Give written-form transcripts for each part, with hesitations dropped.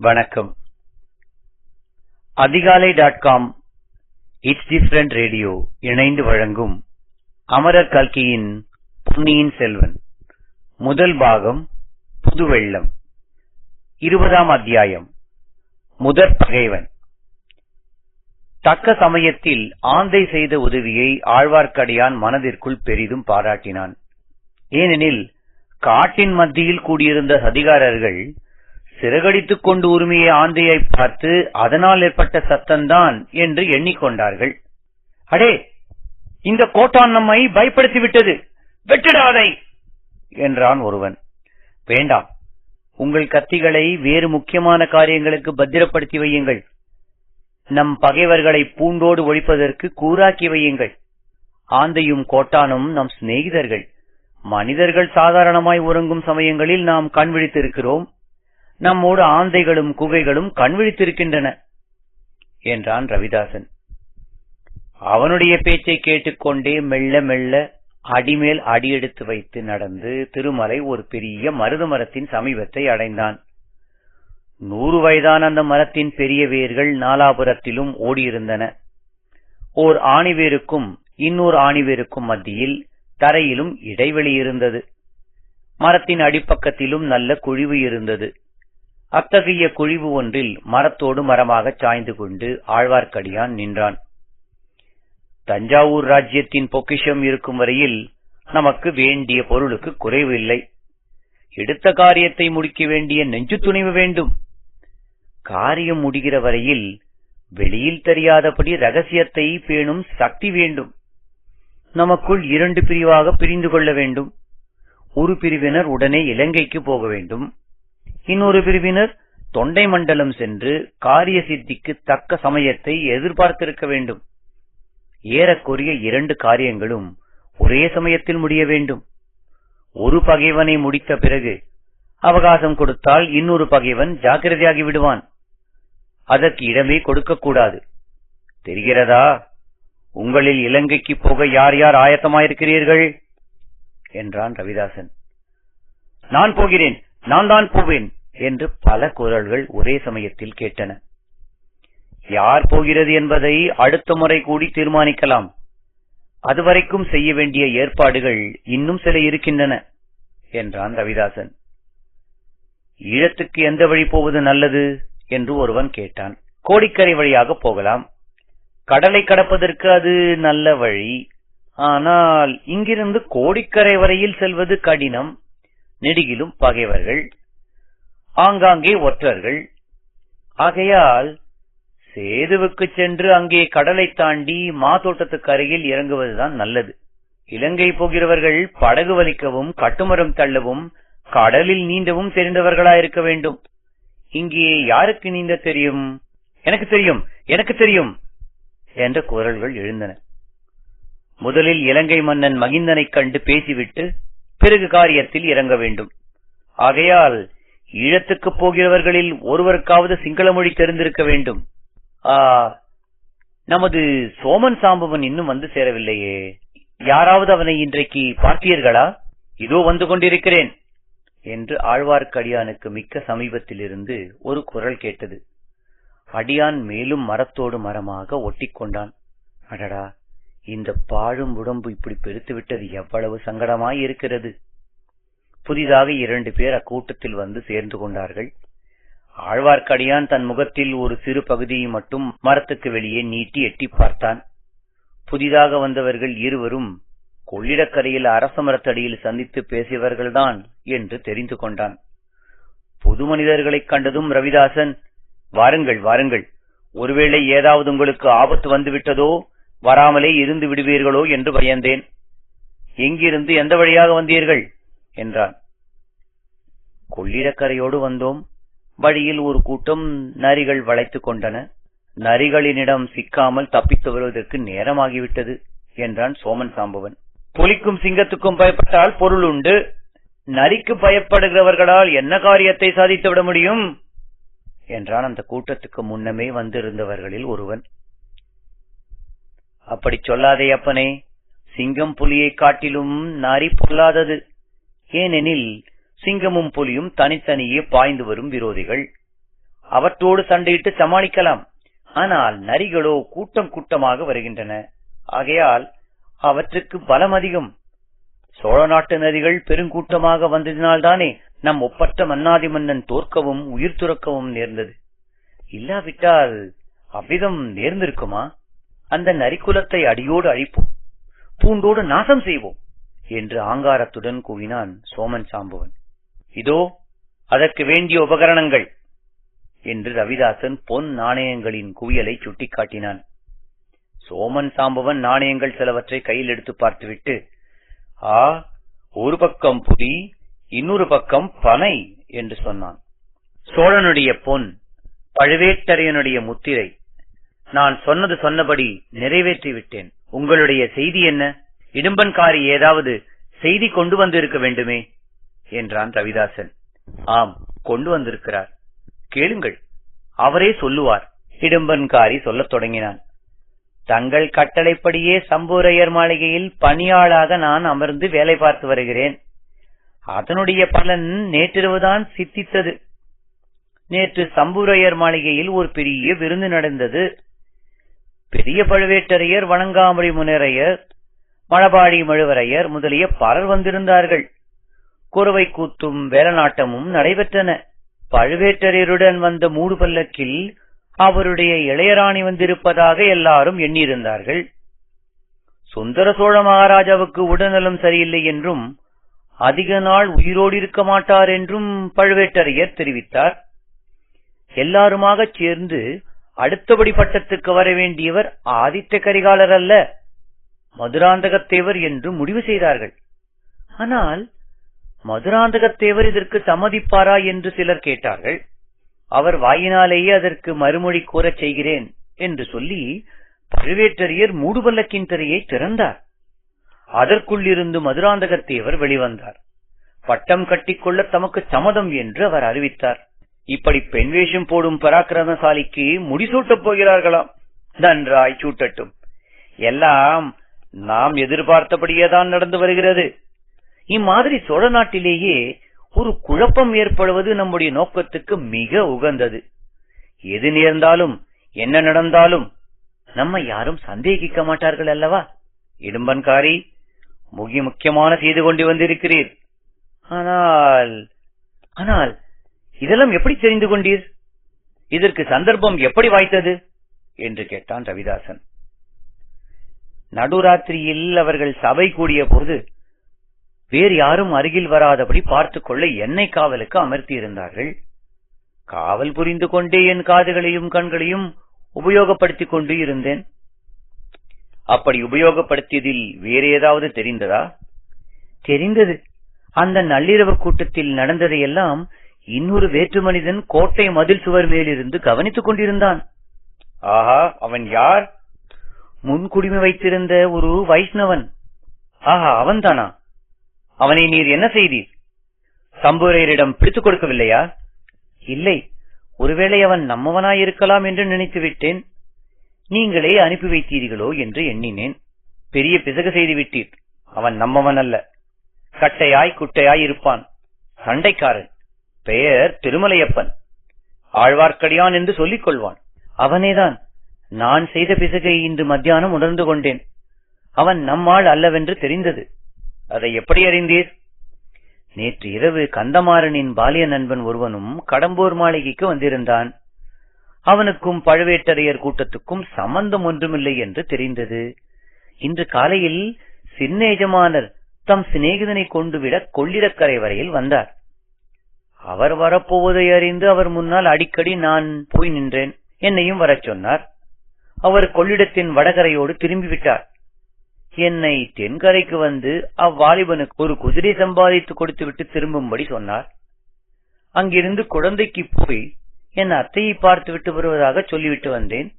வணக்கம். அதிகாலை.com it's different radio இணைந்து வழங்கும் அமரர் கல்கியின் பொன்னியின் செல்வன் முதல் பாகம் புதுவெள்ளம் 20ஆம் அத்தியாயம் முதற் பகைவன். தக்க சமயத்தில் ஆந்தை செய்த உதவியை ஆழ்வார்க்கடியான் மனதிற்குள் பெரிதும் பாராட்டினான். ஏனெனில் காட்டின் மத்தியில் கூடியிருந்த சதிகாரர்கள் சிறகடித்துக் கொண்டு உரிமையை ஆந்தையை பார்த்து அதனால் ஏற்பட்ட சத்தம்தான் என்று எண்ணிக்கொண்டார்கள். அடே, இந்த கோட்டான் நம்மை பயப்படுத்திவிட்டது, வெட்டிடாதை என்றான் ஒருவன். வேண்டாம், உங்கள் கத்திகளை வேறு முக்கியமான காரியங்களுக்கு பத்திரப்படுத்தி வையுங்கள். நம் பகைவர்களை பூண்டோடு ஒழிப்பதற்கு கூறாக்கி வையுங்கள். ஆந்தையும் கோட்டானும் நம் சிநேகிதர்கள். மனிதர்கள் சாதாரணமாய் உறங்கும் சமயங்களில் நாம் கண் விழித்திருக்கிறோம். நம்மோடு ஆந்தைகளும் குகைகளும் கண் விழித்திருக்கின்றன என்றான் ரவிதாசன். அவனுடைய பேச்சை கேட்டுக்கொண்டே மெல்ல மெல்ல அடிமேல் அடியெடுத்து வைத்து நடந்து திருமலை ஒரு பெரிய மருது மரத்தின் சமீபத்தை அடைந்தான். 100 வயதான அந்த மரத்தின் பெரிய வேர்கள் நாலாபுரத்திலும் ஓடியிருந்தன. ஓர் ஆணிவேருக்கும் இன்னொரு ஆணிவேருக்கும் மத்தியில் தரையிலும் இடைவெளி இருந்தது. மரத்தின் அடிப்பக்கத்திலும் நல்ல குழிவு இருந்தது. அத்தகைய குழிவு ஒன்றில் மரத்தோடு மரமாக சாய்ந்து கொண்டு ஆழ்வார்க்கடியான் நின்றான். தஞ்சாவூர் ராஜ்யத்தின் பொக்கிஷம் இருக்கும் வரையில் நமக்கு வேண்டிய பொருளுக்கு குறைவு இல்லை. எடுத்த காரியத்தை முடிக்க வேண்டிய நெஞ்சு துணிவு வேண்டும். காரியம் முடிகிற வரையில் வெளியில் தெரியாதபடி ரகசியத்தை பேணும் சக்தி வேண்டும். நமக்குள் 2 பிரிவாக பிரிந்து கொள்ள வேண்டும். ஒரு பிரிவினர் உடனே இலங்கைக்கு போக வேண்டும். இன்னொரு பிரிவினர் தொண்டை மண்டலம் சென்று காரிய சித்திக்கு தக்க சமயத்தை எதிர்பார்த்திருக்க வேண்டும். ஏறக்குறைய 2 காரியங்களும் ஒரே சமயத்தில் முடிய வேண்டும். ஒரு பகைவனை முடித்த பிறகு அவகாசம் கொடுத்தால் இன்னொரு பகைவன் ஜாக்கிரதையாகி விடுவான். அதற்கு இடமே கொடுக்கக்கூடாது. தெரிகிறதா? உங்களில் இலங்கைக்கு போக யார் யார் ஆயத்தமாயிருக்கிறீர்கள் என்றான் ரவிதாசன். நான் போகிறேன், நான் தான் போவேன் என்று பல குரல்கள் ஒரே சமயத்தில் கேட்டன. யார் போகிறது என்பதை அடுத்த முறை கூடி தீர்மானிக்கலாம். அதுவரைக்கும் செய்ய வேண்டிய ஏற்பாடுகள் இன்னும் சில இருக்கின்றன என்றான் ரவிதாசன். ஈழத்துக்கு எந்த வழி போவது நல்லது என்று ஒருவன் கேட்டான். கோடிக்கரை வழியாக போகலாம். கடலை கடப்பதற்கு அது நல்ல வழி. ஆனால் இங்கிருந்து கோடிக்கரை வரையில் செல்வது கடினம். நெடுகிலும் பகைவர்கள், ஆங்காங்கே ஒற்றர்கள். ஆகையால் சேதுவுக்கு சென்று அங்கே கடலை தாண்டி மாதோட்டத்துக்கு அருகில் இறங்குவதுதான் நல்லது. இலங்கை போகிறவர்கள் படகு வலிக்கவும் கட்டுமரம் தள்ளவும் கடலில் நீந்தவும் தெரிந்தவர்களாயிருக்க வேண்டும். இங்கே யாருக்கு நீந்த தெரியும்? எனக்கு தெரியும், எனக்கு தெரியும் என்ற குரல்கள் எழுந்தன. முதலில் இலங்கை மன்னன் மகிந்தனைக் கண்டு பேசிவிட்டு பிறகு காரியத்தில் இறங்க வேண்டும். ஆகையால் ஈழத்துக்கு போகிறவர்களில் ஒருவருக்காவது சிங்கள மொழி தெரிந்திருக்க வேண்டும். நமது சோமன் சாம்பவன் இன்னும் வந்து சேரவில்லையே. யாராவது அவனை இன்றைக்கு பார்த்தீர்களா? இதோ வந்து கொண்டிருக்கிறேன் என்று ஆழ்வார்க்கடியானுக்கு மிக்க சமீபத்திலிருந்து ஒரு குரல் கேட்டது. அடியான் மேலும் மரத்தோடு மரமாக ஒட்டிக்கொண்டான். அடடா, இந்த பாழும் உடம்பு இப்படி பெருத்துவிட்டது எவ்வளவு சங்கடமாய் இருக்கிறது. புதிதாக 2 பேர் அக்கூட்டத்தில் வந்து சேர்ந்து கொண்டார்கள். ஆழ்வார்க்கடியான் தன் முகத்தில் ஒரு சிறு பகுதியை மட்டும் மரத்துக்கு வெளியே நீட்டி எட்டி பார்த்தான். புதிதாக வந்தவர்கள் இருவரும் கொள்ளிடக்கரையில் அரச மரத்தடியில் சந்தித்து பேசியவர்கள்தான் என்று தெரிந்து கொண்டான். புது மனிதர்களைக் கண்டதும் ரவிதாசன், வாருங்கள் வாருங்கள், ஒருவேளை ஏதாவது உங்களுக்கு ஆபத்து வந்துவிட்டதோ, வராமலே இருந்து விடுவீர்களோ என்று பயந்தேன். எங்கிருந்து எந்த வழியாக வந்தீர்கள் என்றான். கொள்ளிடக்கரையோடு வந்தோம். வழியில் ஒரு கூட்டம் நரிகள் வளைத்துக் கொண்டன. நரிகளினிடம் சிக்காமல் தப்பித்து வருவதற்கு நேரமாகிவிட்டது என்றான் சோமன் சாம்பவன். புலிக்கும் சிங்கத்துக்கும் பயப்பட்டால் பொருள் உண்டு. நரிக்கு பயப்படுகிறவர்களால் என்ன காரியத்தை சாதித்து விட முடியும் என்றான் அந்த கூட்டத்துக்கு முன்னமே வந்திருந்தவர்களில் ஒருவன். அப்படி சொல்லாதே அப்பனே. சிங்கம் புலியை காட்டிலும் நரி பொல்லாதது. ஏனெனில் சிங்கமும் புலியும் தனித்தனியே பாய்ந்து வரும் விரோதிகள். அவற்றோடு சண்டையிட்டு சமாளிக்கலாம். ஆனால் நரிகளோ கூட்டம் கூட்டமாக வருகின்றன. ஆகையால் அவற்றுக்கு பலம் அதிகம். சோழ நாட்டு நரிகள் பெருங்கூட்டமாக வந்ததினால்தானே நம் ஒப்பற்ற மன்னாதி மன்னன் தோற்கவும் உயிர் துறக்கவும் நேர்ந்தது. இல்லாவிட்டால் அவ்விதம் நேர்ந்திருக்குமா? அந்த நரிக்குலத்தை அடியோடு அழிப்போம், பூண்டோடு நாசம் செய்வோம் என்று ஆங்காரத்துடன் கூவினான் சோமன் சாம்பவன். இதோ அதற்கு வேண்டிய உபகரணங்கள் என்று ரவிதாசன் பொன் நாணயங்களின் குவியலை சுட்டிக்காட்டினான். சோமன் சாம்பவன் நாணயங்கள் சிலவற்றை கையில் எடுத்து பார்த்துவிட்டு, ஒரு பக்கம் புதி, இன்னொரு பக்கம் பனை என்று சொன்னான். சோழனுடைய பொன், பழுவேட்டரையனுடைய முத்திரை. நான் சொன்னபடி நிறைவேற்றி விட்டேன். உங்களுடைய செய்தி என்ன? இடும்பன்காரி ஏதாவது செய்தி கொண்டு வந்திருக்க வேண்டுமே என்றான் ரவிதாசன். ஆம், கொண்டு வந்திருக்கிறார். கேளுங்கள், அவரே சொல்லுவார். இடும்பன்காரி சொல்லத் தொடங்கினான். தங்கள் கட்டளைப்படியே சம்புவரையர் மாளிகையில் பணியாளாக நான் அமர்ந்து வேலை பார்த்து வருகிறேன். அதனுடைய பலன் நேற்றிரவுதான் சித்தித்தது. நேற்று சம்புவரையர் மாளிகையில் ஒரு பெரிய விருந்து நடந்தது. பெரிய பழுவேட்டரையர், வணங்காமுடி முனையரையர், மழபாடி மழுவரையர் முதலிய பலர் வந்திருந்தார்கள். குறவை கூத்தும் வேலநாட்டமும் நடைபெற்றன. பழுவேட்டரையருடன் வந்த மூடு பல்லக்கில் அவருடைய இளையராணி வந்திருப்பதாக எல்லாரும் எண்ணியிருந்தார்கள். சுந்தர சோழ மகாராஜாவுக்கு உடல்நலம் சரியில்லை என்றும் அதிக நாள் உயிரோடு இருக்க மாட்டார் என்றும் பழுவேட்டரையர் தெரிவித்தார். எல்லாருமாக சேர்ந்து அடுத்தபடி பட்டத்துக்கு வர வேண்டியவர் ஆதித்த கரிகாலர் அல்ல, மதுராந்தகத்தேவர் என்று முடிவு செய்தார்கள். ஆனால் மதுராந்தகத்தேவர் இதற்கு சம்மதிப்பாரா என்று சிலர் கேட்டார்கள். அவர் வாயினாலேயே அதற்கு மறுமொழி கூறச் செய்கிறேன் என்று சொல்லி பழுவேட்டரையர் மூடுபல்லக்கின் திரையை திறந்தார். அதற்குள்ளிருந்து மதுராந்தகத்தேவர் வெளிவந்தார். பட்டம் கட்டிக்கொள்ள தமக்கு சம்மதம் என்று அவர் அறிவித்தார். இப்படி பெண் வேஷம் போடும் பராக்கிரமசாலிக்கு முடிசூட்டப் போகிறார்களாம். நன்றாய் சூட்டட்டும். எல்லாம் நாம் எதிர்பார்த்தபடியேதான் நடந்து வருகிறது. இம்மாதிரி சோழ நாட்டிலேயே ஒரு குழப்பம் ஏற்படுவது நம்முடைய நோக்கத்துக்கு மிக உகந்தது. எது நேர்ந்தாலும் என்ன நடந்தாலும் நம்மை யாரும் சந்தேகிக்க மாட்டார்கள் அல்லவா? இடும்பன்காரி, முக்கியமான செய்து கொண்டு வந்திருக்கிறீர். ஆனால் இதெல்லாம் எப்படி தெரிந்து கொண்டீர்? இதற்கு சந்தர்ப்பம் எப்படி வாய்த்தது என்று கேட்டான் ரவிதாசன். நடுராத்திரியில் அவர்கள் சபை கூடிய போது வேறு யாரும் அருகில் வராதபடி பார்த்துக் கொள்ள என்னை காவலுக்கு அமர்த்தியிருந்தார்கள். காவல் புரிந்து கொண்டே என் காதுகளையும் கண்களையும் உபயோகப்படுத்திக் கொண்டு இருந்தேன். அப்படி உபயோகப்படுத்தியதில் வேறு ஏதாவது தெரிந்ததா? தெரிந்தது. அந்த நள்ளிரவு கூட்டத்தில் நடந்ததையெல்லாம் இன்னொரு வேற்று மனிதன் கோட்டை மதில் சுவர் மேலிருந்து கவனித்துக் கொண்டிருந்தான். ஆஹா, அவன் யார்? முன்குடிமை வைத்திருந்த ஒரு வைஷ்ணவன். ஆஹா, அவன்தானா? அவனை நீர் என்ன செய்தீர்? சம்புவரையரிடம் பிடித்துக் கொடுக்கவில்லையா? இல்லை, ஒருவேளை அவன் நம்மவனாயிருக்கலாம் என்று நினைத்து விட்டேன். நீங்களே அனுப்பி வைத்தீர்களோ என்று எண்ணினேன். பெரிய பிசகு செய்து விட்டீர். அவன் நம்மவன் அல்ல. கட்டையாய் குட்டையாய் இருப்பான். சண்டைக்காரன். பெயர் திருமலையப்பன். ஆழ்வார்க்கடியான் என்று சொல்லிக் கொள்வான். அவனேதான். நான் செய்த பிசகை இன்று மத்தியானம் உணர்ந்து கொண்டேன். அவன் நம்மாள் அல்லவென்று தெரிந்தது. அதை எப்படி அறிந்தீர்? நேற்று இரவு கந்தமாறனின் பாலிய நண்பன் ஒருவனும் கடம்பூர் மாளிகைக்கு வந்திருந்தான். அவனுக்கும் பழுவேட்டரையர் கூட்டத்துக்கும் சம்பந்தம் ஒன்றுமில்லை என்று தெரிந்தது. இன்று காலையில் சின்ன எஜமானர் தம் சிநேகிதனை கொண்டுவிட கொள்ளிடக்கரை வரையில் வந்தார். அவர் வரப்போவதை அறிந்து அவர் முன்னால் அடிக்கடி நான் போய் நின்றேன். என்னையும் வரச் சொன்னார். அவர் கொள்ளிடத்தின் வடகரையோடு திரும்பிவிட்டார். என்னை தென்கரைக்கு வந்து அவ்வாலிபனுக்கு ஒரு குதிரை சம்பாதித்து கொடுத்துவிட்டு திரும்பும்படி சொன்னார். அங்கிருந்து குழந்தைக்கு போய் என் அத்தையை பார்த்துவிட்டு வருவதாக சொல்லிவிட்டு வந்தேன்.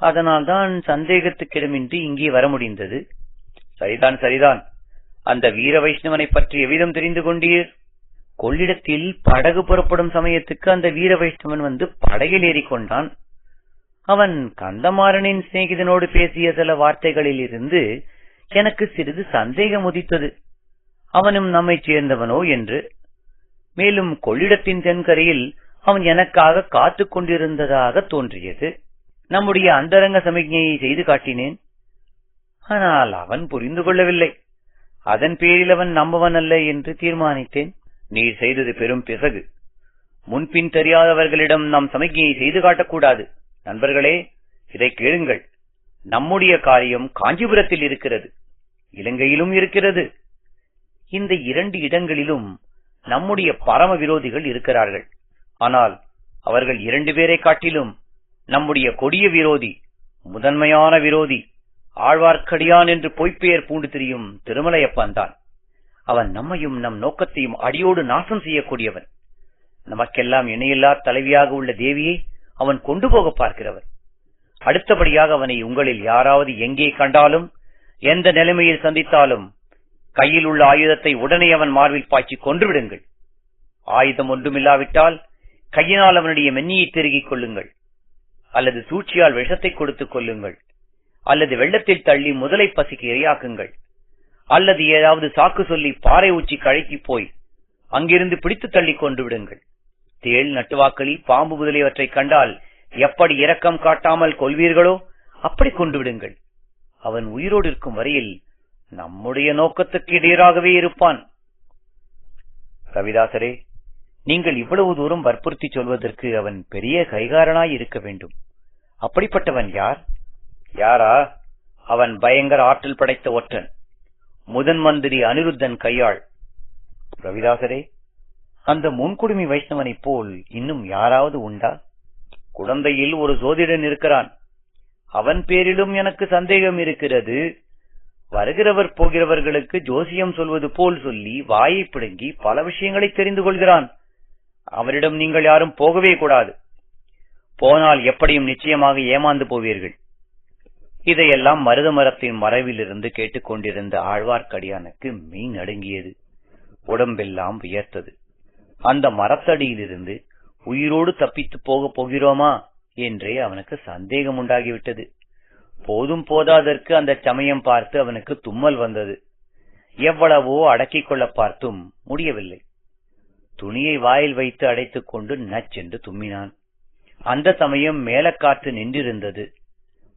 அதனால்தான் சந்தேகத்துக்கிடமின்றி இங்கே வர முடிந்தது. சரிதான். அந்த வீர வைஷ்ணவனை பற்றி எவ்விதம் தெரிந்து கொண்டீர்? கொள்ளிடத்தில் படகு புறப்படும் சமயத்துக்கு அந்த வீர வைஷ்ணவன் வந்து படகில் ஏறிக்கொண்டான். அவன் கந்தமாறனின் சிநேகிதனோடு பேசிய சில வார்த்தைகளில் இருந்து எனக்கு சிறிது சந்தேகம் உதித்தது. அவனும் நம்மை சேர்ந்தவனோ என்று. மேலும் கொள்ளிடத்தின் தென்கரையில் அவன் எனக்காக காத்து கொண்டிருந்ததாக தோன்றியது. நம்முடைய அந்தரங்க சமிக்ஞையை செய்து காட்டினேன். ஆனால் அவன் புரிந்து கொள்ளவில்லை. அதன் பேரில் அவன் நம்பவன் அல்ல என்று தீர்மானித்தேன். நீர் செய்தது பெரும் பிசகு. முன்பின் தெரியாதவர்களிடம் நாம் சமிக்ஞையை செய்து காட்டக்கூடாது. நண்பர்களே, இதை கேளுங்கள். நம்முடைய காரியம் காஞ்சிபுரத்தில் இருக்கிறது, இலங்கையிலும் இருக்கிறது. இந்த 2 இடங்களிலும் நம்முடைய பரம விரோதிகள் இருக்கிறார்கள். ஆனால் அவர்கள் 2 பேரை காட்டிலும் நம்முடைய கொடிய விரோதி, முதன்மையான விரோதி ஆழ்வார்க்கடியான் என்று பொய்ப்பெயர் பூண்டு திரியும் திருமலையப்பன் தான். அவன் நம்மையும் நம் நோக்கத்தையும் அடியோடு நாசம் செய்யக்கூடியவன். நமக்கெல்லாம் இணையில்லா தலைவியாக உள்ள தேவியை அவன் கொண்டு போக பார்க்கிறவன். அடுத்தபடியாக அவனை உங்களில் யாராவது எங்கே கண்டாலும், எந்த நிலைமையில் சந்தித்தாலும், கையில் உள்ள ஆயுதத்தை உடனே அவன் மார்பில் பாய்ச்சி கொன்றுவிடுங்கள். ஆயுதம் ஒன்றுமில்லாவிட்டால் கையினால் அவனுடைய மென்னியை திருகிக் கொள்ளுங்கள், அல்லது சூழ்ச்சியால் விஷத்தை கொடுத்துக் கொள்ளுங்கள், அல்லது வெள்ளத்தில் தள்ளி முதலை பசிக்கு இரையாக்குங்கள், அல்லது ஏதாவது சாக்கு சொல்லி பாறை உச்சி கழைத்து போய் அங்கிருந்து பிடித்து தள்ளி கொண்டு விடுங்கள். தேள், நட்டுவாக்களி, பாம்பு முதலியவற்றை கண்டால் எப்படி இரக்கம் காட்டாமல் கொள்வீர்களோ அப்படி கொண்டு விடுங்கள். அவன் உயிரோடு இருக்கும் வரையில் நம்முடைய நோக்கத்துக்கு இடையராகவே இருப்பான். ரவிதாசரே, நீங்கள் இவ்வளவு தூரம் வற்புறுத்தி சொல்வதற்கு அவன் பெரிய கைகாரனாய் இருக்க வேண்டும். அப்படிப்பட்டவன் யார்? யாரா? அவன் பயங்கர ஆற்றல் படைத்த ஒற்றன், முதன் மந்திரி அனிருத்தன் கையாள். ரவிதாசரே, அந்த முன்குடுமி வைஷ்ணவனைப் போல் இன்னும் யாராவது உண்டா? குழந்தையில் ஒரு ஜோதிடன் இருக்கிறான். அவன் பேரிலும் எனக்கு சந்தேகம் இருக்கிறது. வருகிறவர் போகிறவர்களுக்கு ஜோசியம் சொல்வது போல் சொல்லி வாயை பிடுங்கி பல விஷயங்களை தெரிந்து கொள்கிறான். அவரிடம் நீங்கள் யாரும் போகவே கூடாது. போனால் எப்படியும் நிச்சயமாக ஏமாந்து போவீர்கள். இதையெல்லாம் மருத மரத்தின் மறைவிலிருந்து கேட்டுக்கொண்டிருந்த ஆழ்வார்க்கடியானுக்கு மீன் நடுங்கியது, உடம்பெல்லாம் வியர்த்தது. அந்த மரத்தடியிலிருந்து உயிரோடு தப்பித்து போகப் போகிறோமா என்றே அவனுக்கு சந்தேகம் உண்டாகிவிட்டது. போதும் போதாதற்கு அந்த சமயம் பார்த்து அவனுக்கு தும்மல் வந்தது. எவ்வளவோ அடக்கிக் கொள்ள பார்த்தும் முடியவில்லை. துணியை வாயில் வைத்து அடைத்துக் கொண்டு நச்சென்று தும்மினான். அந்த சமயம் மேலக்காற்று நின்றிருந்தது.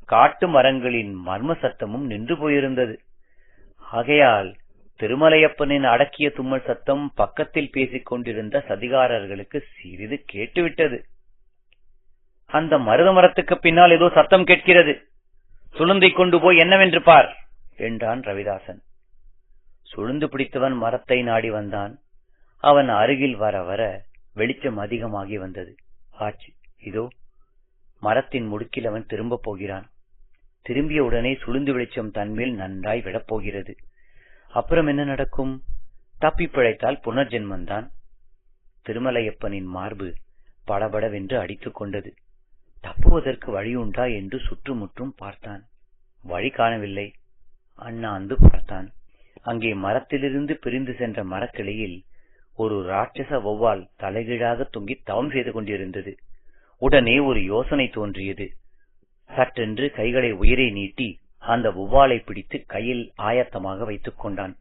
காட்டு மரங்களின் மர்ம சத்தமும் நின்று போயிருந்தது. ஆகையால் திருமலையப்பனின் அடக்கிய தும்மல் சத்தம் பக்கத்தில் பேசிக் கொண்டிருந்த சதிகாரர்களுக்கு சிறிது கேட்டுவிட்டது. அந்த மருத மரத்துக்கு பின்னால் ஏதோ சத்தம் கேட்கிறது, சுளுந்தை கொண்டு போய் என்னவென்று பார் என்றான் ரவிதாசன். சுளுந்து பிடித்தவன் மரத்தை நாடி வந்தான். அவன் அருகில் வர வர வெளிச்சம் அதிகமாகி வந்தது. ஆச்சு, இதோ மரத்தின் முடுக்கில் அவன் திரும்ப போகிறான். திரும்பிய உடனே சுளுந்து வெளிச்சம் தன்மேல் நன்றாய் விடப்போகிறது. அப்புறம் என்ன நடக்கும்? தப்பி பிழைத்தால் புனர்ஜென்மந்தான். திருமலையப்பனின் மார்பு படபடவென்று அடித்துக் கொண்டது. தப்புவதற்கு வழியுண்டா என்று சுற்றுமுற்றும் பார்த்தான். வழி காணவில்லை. அண்ணாந்து பார்த்தான். அங்கே மரத்திலிருந்து பிரிந்து சென்ற மரக்கிளையில் ஒரு ராட்சச வௌவால் தலைகீழாக தொங்கி தவம் செய்து கொண்டிருந்தது. உடனே ஒரு யோசனை தோன்றியது. சற்றென்று கைகளை உயரே நீட்டி அந்த வௌவாலை பிடித்து கையில் ஆயத்தமாக வைத்துக் கொண்டான்.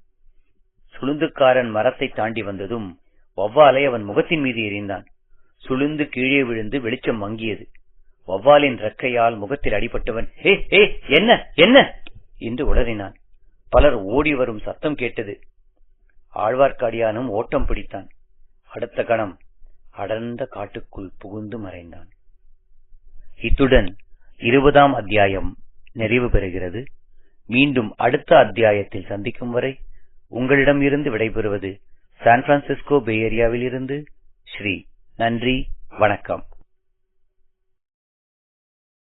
சுளுந்துக்காரன் மரத்தை தாண்டி வந்ததும் வௌவாலை அவன் முகத்தின் மீது எறிந்தான். சுளுந்து கீழே விழுந்து வெளிச்சம் மங்கியது. வௌவாலின் ரெக்கையால் முகத்தில் அடிபட்டவன் ஏ ஏ என்ன என்ன என்று உளறினான். பலர் ஓடி வரும் சத்தம் கேட்டது. ஆழ்வார்க்கடியானும் ஓட்டம் பிடித்தான். அடுத்த கணம் அடர்ந்த காட்டுக்குள் புகுந்து மறைந்தான். இத்துடன் 20ஆம் அத்தியாயம் நிறைவு பெறுகிறது. மீண்டும் அடுத்த அத்தியாயத்தில் சந்திக்கும் வரை உங்களிடம் இருந்து விடைபெறுவது சான் பிரான்சிஸ்கோ பே ஏரியாவில் இருந்து ஸ்ரீ. நன்றி, வணக்கம்.